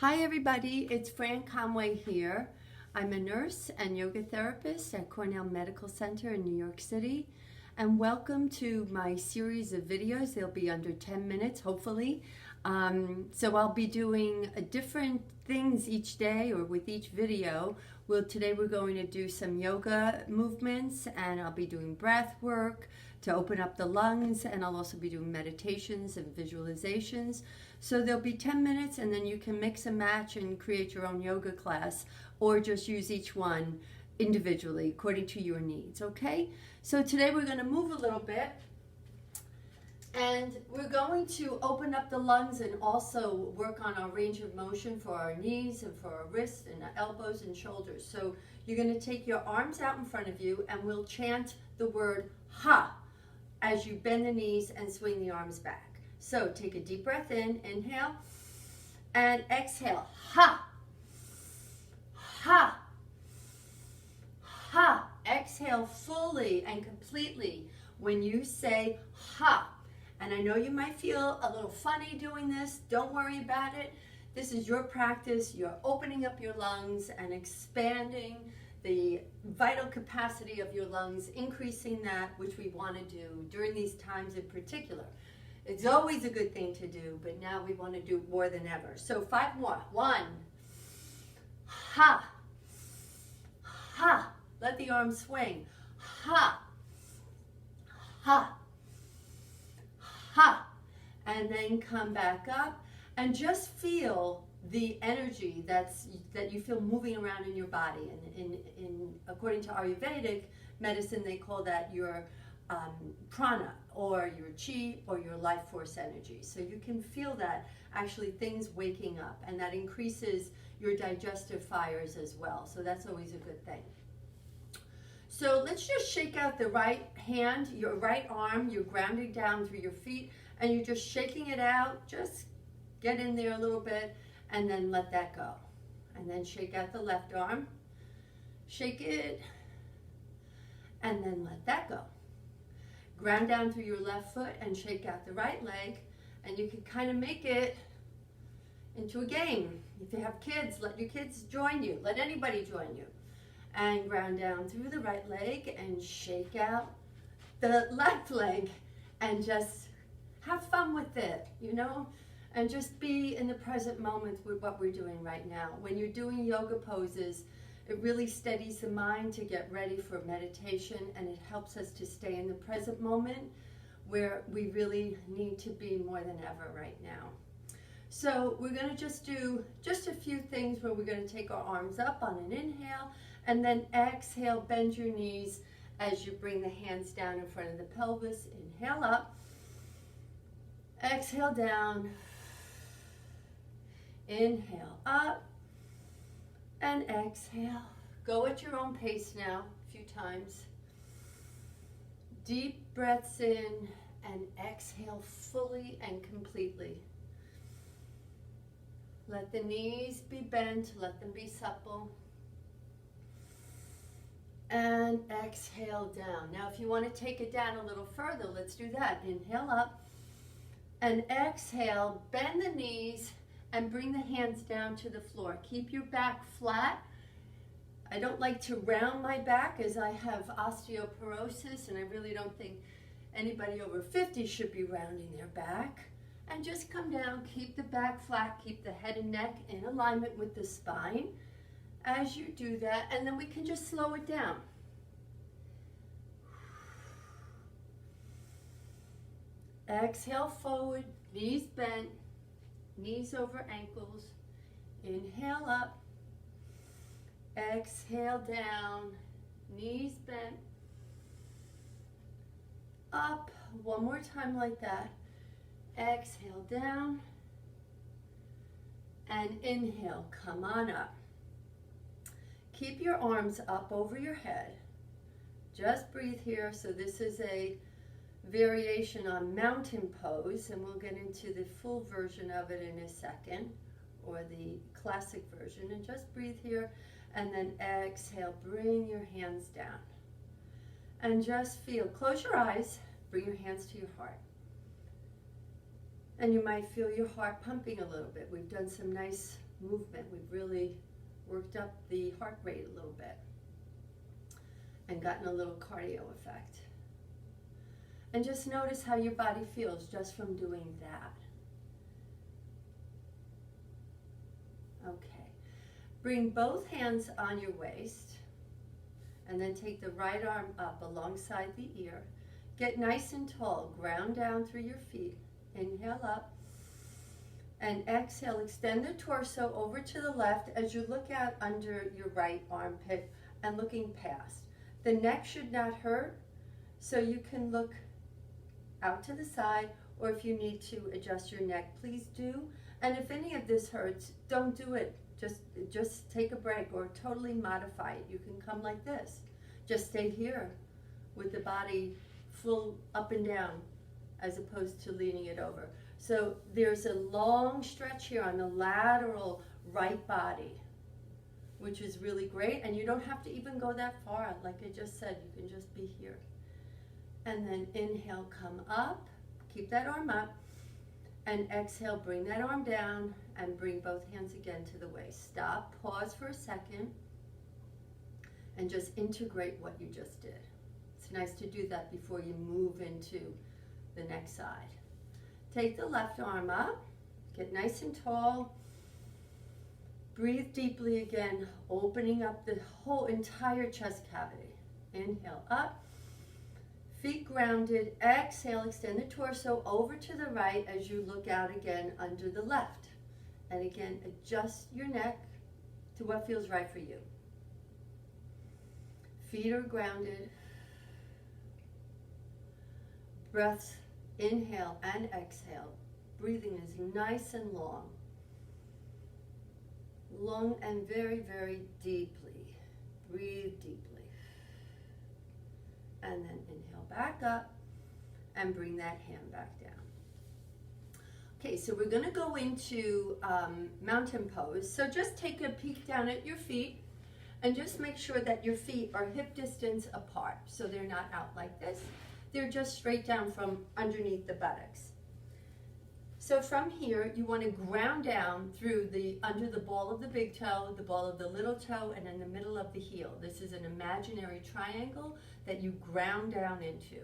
Hi everybody, it's Fran Conway here. I'm a nurse and yoga therapist at Cornell Medical Center in New York City. And welcome to my series of videos. They'll be under 10 minutes, hopefully. So I'll be doing different things each day or with each video. Today we're going to do some yoga movements, and I'll be doing breath work to open up the lungs, and I'll also be doing meditations and visualizations. So there'll be 10 minutes, and then you can mix and match and create your own yoga class, or just use each one individually according to your needs, okay? So today we're going to move a little bit, and we're going to open up the lungs and also work on our range of motion for our knees and for our wrists and our elbows and shoulders. So you're going to take your arms out in front of you, and we'll chant the word ha as you bend the knees and swing the arms back. So take a deep breath in, inhale, and exhale, ha, ha, ha. Exhale fully and completely when you say ha. And I know you might feel a little funny doing this. Don't worry about it. This is your practice. You're opening up your lungs and expanding the vital capacity of your lungs, increasing that, which we want to do during these times in particular. It's always a good thing to do, but now we want to do more than ever. So 5 more. 1, ha, ha. Let the arms swing. Ha, ha, ha. And then come back up and just feel the energy that you feel moving around in your body. And in according to Ayurvedic medicine, they call that your prana, or your chi, or your life force energy. So you can feel that actually things waking up, and that increases your digestive fires as well. So that's always a good thing. So let's just shake out the right hand, your right arm. You're grounding down through your feet, and you're just shaking it out. Just get in there a little bit, and then let that go. And then shake out the left arm. Shake it, and then let that go. Ground down through your left foot and shake out the right leg. And you can kind of make it into a game. If you have kids, let your kids join you. Let anybody join you. And ground down through the right leg and shake out the left leg. And just have fun with it, you know? And just be in the present moment with what we're doing right now. When you're doing yoga poses, it really steadies the mind to get ready for meditation, and it helps us to stay in the present moment where we really need to be more than ever right now. So we're going to just do just a few things where we're going to take our arms up on an inhale, and then exhale, bend your knees as you bring the hands down in front of the pelvis. Inhale up, exhale down, inhale up, and exhale. Go at your own pace now, a few times. Deep breaths in and exhale fully and completely. Let the knees be bent, let them be supple. And exhale down. Now if you want to take it down a little further, let's do that. Inhale up and exhale, bend the knees and bring the hands down to the floor. Keep your back flat. I don't like to round my back as I have osteoporosis, and I really don't think anybody over 50 should be rounding their back. And just come down, keep the back flat, keep the head and neck in alignment with the spine as you do that, and then we can just slow it down. Exhale forward, knees bent, knees over ankles. Inhale up, exhale down, knees bent, up. One more time like that. Exhale down, and inhale, come on up. Keep your arms up over your head. Just breathe here. So this is a variation on mountain pose, and we'll get into the full version of it in a second, or the classic version. And just breathe here, and then exhale, bring your hands down, and just feel, close your eyes, bring your hands to your heart, and you might feel your heart pumping a little bit. We've done some nice movement. We've really worked up the heart rate a little bit and gotten a little cardio effect. And just notice how your body feels just from doing that. Okay. Bring both hands on your waist and then take the right arm up alongside the ear. Get nice and tall. Ground down through your feet. Inhale up. And exhale, extend the torso over to the left as you look out under your right armpit and looking past. The neck should not hurt, so you can look out to the side, or if you need to adjust your neck, please do. And if any of this hurts, don't do it. Just take a break or totally modify it. You can come like this. Just stay here with the body full up and down as opposed to leaning it over. So there's a long stretch here on the lateral right body, which is really great. And you don't have to even go that far. Like I just said, you can just be here. And then inhale, come up, keep that arm up. And exhale, bring that arm down and bring both hands again to the waist. Stop, pause for a second, and just integrate what you just did. It's nice to do that before you move into the next side. Take the left arm up, get nice and tall. Breathe deeply again, opening up the whole entire chest cavity. Inhale up, feet grounded. Exhale, extend the torso over to the right as you look out again under the left. And again, adjust your neck to what feels right for you. Feet are grounded. Breaths, inhale and exhale. Breathing is nice and long. Long and very, very deeply. Breathe deeply. And then inhale back up and bring that hand back down. Okay, so we're going to go into mountain pose. So just take a peek down at your feet and just make sure that your feet are hip distance apart. So they're not out like this. They're just straight down from underneath the buttocks. So from here, you want to ground down through under the ball of the big toe, the ball of the little toe, and in the middle of the heel. This is an imaginary triangle that you ground down into.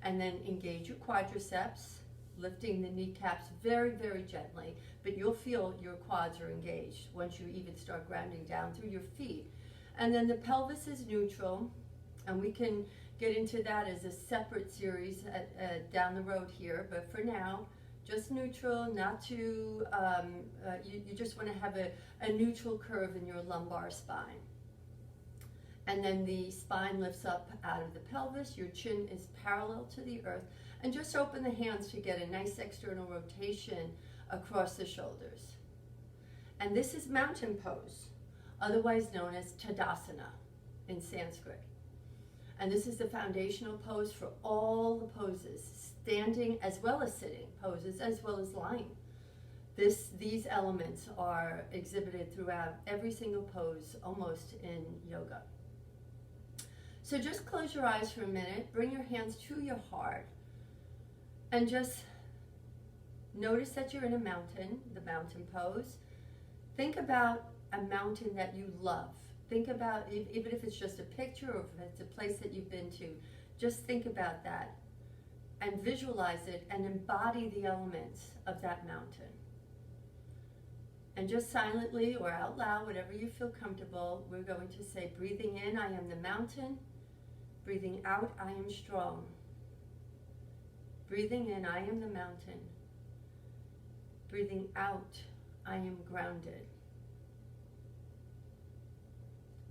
And then engage your quadriceps, lifting the kneecaps very, very gently, but you'll feel your quads are engaged once you even start grounding down through your feet. And then the pelvis is neutral, and we can get into that as a separate series down the road here, but for now, just neutral, not too, you just want to have a neutral curve in your lumbar spine. And then the spine lifts up out of the pelvis, your chin is parallel to the earth, and just open the hands to get a nice external rotation across the shoulders. And this is mountain pose, otherwise known as Tadasana in Sanskrit. And this is the foundational pose for all the poses, standing as well as sitting poses, as well as lying. These elements are exhibited throughout every single pose, almost in yoga. So just close your eyes for a minute, bring your hands to your heart, and just notice that you're in a mountain, the mountain pose. Think about a mountain that you love. Think about, even if it's just a picture or if it's a place that you've been to, just think about that and visualize it and embody the elements of that mountain. And just silently or out loud, whatever you feel comfortable, we're going to say, breathing in, I am the mountain. Breathing out, I am strong. Breathing in, I am the mountain. Breathing out, I am grounded.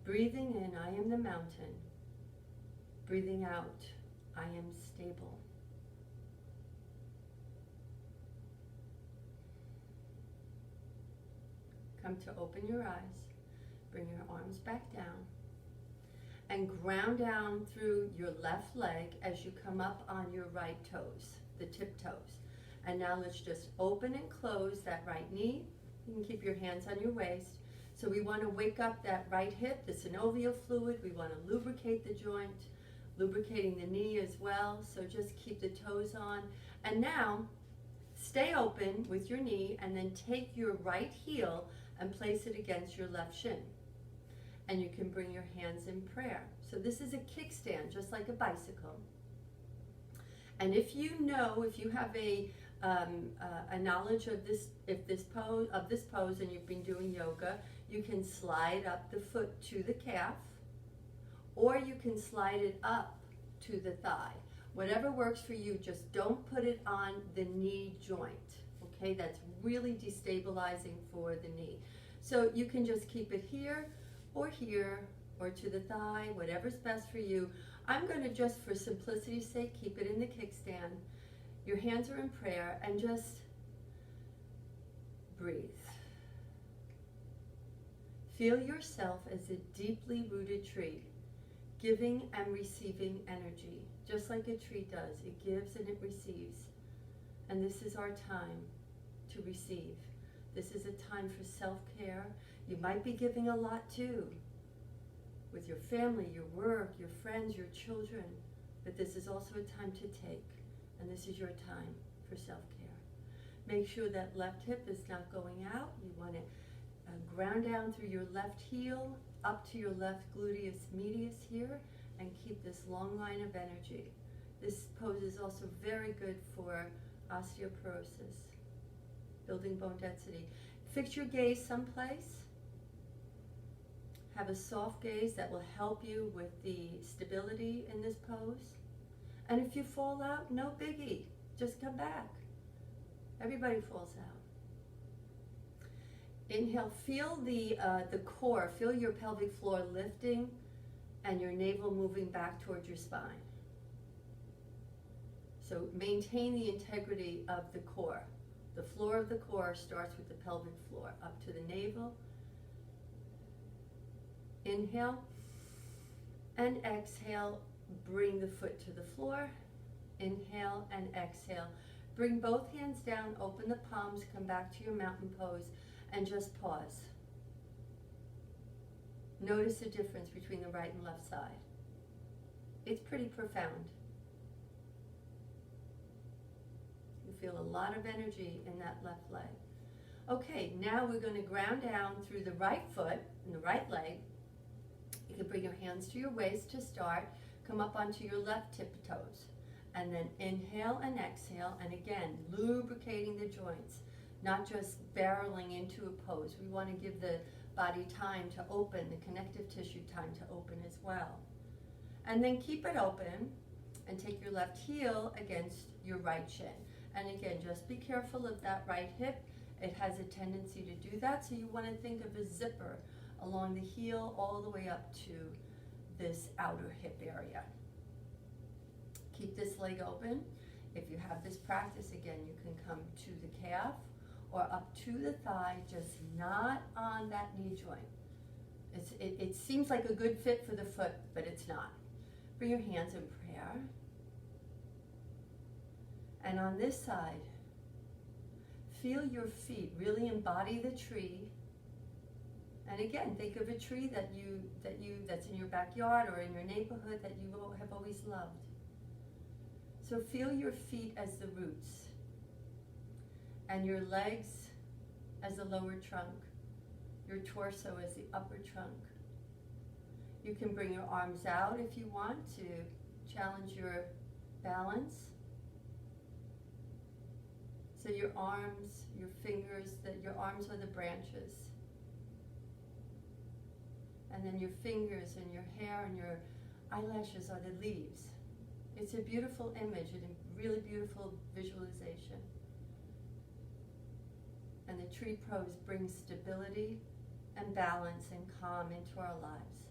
Breathing in, I am the mountain. Breathing out, I am stable. Come to open your eyes. Bring your arms back down. And ground down through your left leg as you come up on your right toes, the tip toes. And now let's just open and close that right knee. You can keep your hands on your waist. So we want to wake up that right hip, the synovial fluid. We want to lubricate the joint, lubricating the knee as well. So just keep the toes on. And now, stay open with your knee and then take your right heel and place it against your left shin. And you can bring your hands in prayer. So this is a kickstand, just like a bicycle. And if you have a knowledge of this pose, and you've been doing yoga, you can slide up the foot to the calf, or you can slide it up to the thigh. Whatever works for you, just don't put it on the knee joint, okay? That's really destabilizing for the knee. So you can just keep it here, or to the thigh, whatever's best for you. I'm going to, just for simplicity's sake, keep it in the kickstand. Your hands are in prayer, and just breathe. Feel yourself as a deeply rooted tree, giving and receiving energy, just like a tree does. It gives and it receives. And this is our time to receive. This is a time for self-care. You might be giving a lot too, with your family, your work, your friends, your children, but this is also a time to take, and this is your time for self-care. Make sure that left hip is not going out. You want to ground down through your left heel, up to your left gluteus medius here, and keep this long line of energy. This pose is also very good for osteoporosis, building bone density. Fix your gaze someplace. Have a soft gaze that will help you with the stability in this pose. And if you fall out, no biggie. Just come back. Everybody falls out. Inhale, feel the core, feel your pelvic floor lifting and your navel moving back towards your spine. So maintain the integrity of the core. The floor of the core starts with the pelvic floor, up to the navel. Inhale and exhale, bring the foot to the floor. Inhale and exhale. Bring both hands down, open the palms, come back to your mountain pose, and just pause. Notice the difference between the right and left side. It's pretty profound. You feel a lot of energy in that left leg. Okay, now we're going to ground down through the right foot and the right leg. You can bring your hands to your waist to start. Come up onto your left tiptoes. And then inhale and exhale. And again, lubricating the joints, not just barreling into a pose. We want to give the body time to open, the connective tissue time to open as well. And then keep it open and take your left heel against your right shin. And again, just be careful of that right hip. It has a tendency to do that, so you want to think of a zipper along the heel all the way up to this outer hip area. Keep this leg open. If you have this practice, again, you can come to the calf or up to the thigh, just not on that knee joint. It seems like a good fit for the foot, but it's not. Bring your hands in prayer. And on this side, feel your feet, really embody the tree. And again, think of a tree that's in your backyard or in your neighborhood that you have always loved. So feel your feet as the roots and your legs as the lower trunk, your torso as the upper trunk. You can bring your arms out if you want to challenge your balance. So your arms, your fingers, your arms are the branches. And then your fingers and your hair and your eyelashes are the leaves. It's a beautiful image and a really beautiful visualization. And the tree pose brings stability and balance and calm into our lives.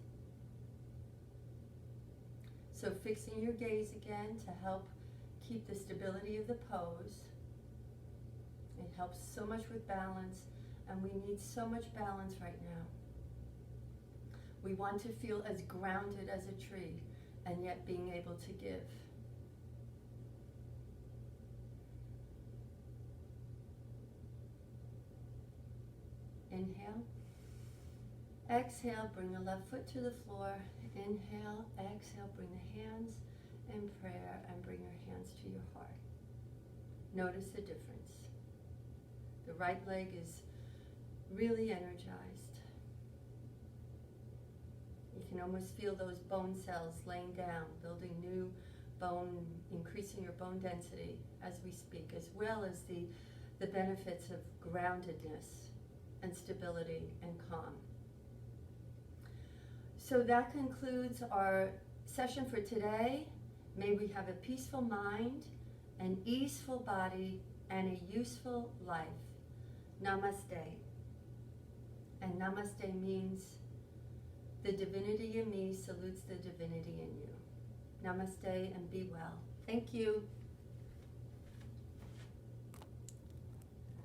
So fixing your gaze again to help keep the stability of the pose. It helps so much with balance, and we need so much balance right now. We want to feel as grounded as a tree, and yet being able to give. Inhale. Exhale, bring the left foot to the floor. Inhale, exhale, bring the hands in prayer and bring your hands to your heart. Notice the difference. The right leg is really energized. You can almost feel those bone cells laying down, building new bone, increasing your bone density as we speak, as well as the benefits of groundedness and stability and calm. So that concludes our session for today. May we have a peaceful mind, an easeful body, and a useful life. Namaste. And namaste means the divinity in me salutes the divinity in you. Namaste and be well. Thank you.